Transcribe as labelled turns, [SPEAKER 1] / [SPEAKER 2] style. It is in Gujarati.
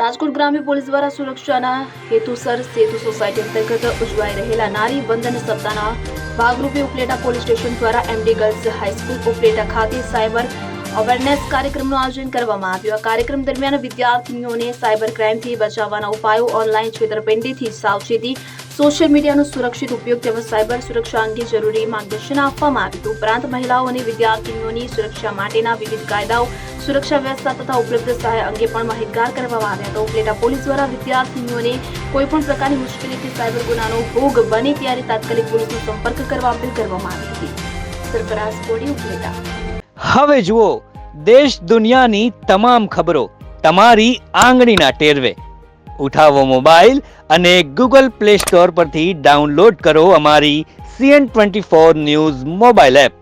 [SPEAKER 1] રાજકોટ ગ્રામ્ય પોલીસ દ્વારા સુરક્ષાના હેતુસર સેતુ સોસાયટી અંતર્ગત ઉજવાઈ રહેલા નારી વંદન સપ્તાહના ભાગરૂપે ઉપલેટા પોલીસ સ્ટેશન દ્વારા એમડી ગર્લ્સ હાઈસ્કૂલ ઉપલેટા ખાતે સાયબર અવેરનેસ કાર્યક્રમનું આયોજન કરવામાં આવ્યું. આ કાર્યક્રમ દરમિયાન વિદ્યાર્થીઓને સાયબર ક્રાઇમથી બચાવવાના ઉપાયો, ઓનલાઈન છેતરપિંડીથી સાવચેતી, સોશિયલ મીડિયાનો સુરક્ષિત ઉપયોગ તેમજ સાયબર સુરક્ષા અંગે જરૂરી માર્ગદર્શન આપવામાં આવ્યું. ઉપરાંત મહિલાઓ અને વિદ્યાર્થીઓની સુરક્ષા માટેના વિવિધ કાયદાઓ, સુરક્ષા વ્યવસ્થા તથા ઉપલબ્ધ સહાય અંગે પણ માહિતગાર કરવામાં આવ્યા હતા. ઉપલેટા પોલીસ દ્વારા વિદ્યાર્થીઓને કોઈપણ પ્રકારની મુશ્કેલીથી સાયબર ગુનાનો ભોગ બને ત્યારે તાત્કાલિક પોલીસનો સંપર્ક કરવા અપીલ કરવામાં આવી હતી. સરફરાઝ કોડી, ઉપલેટા.
[SPEAKER 2] હવે જુઓ દેશ દુનિયાની તમામ ખબરો તમારી આંગળીના ટેરવે. ઉઠાવો મોબાઈલ અને ગૂગલ પ્લે સ્ટોર પરથી ડાઉનલોડ કરો અમારી CN24 ન્યૂઝ મોબાઈલ એપ.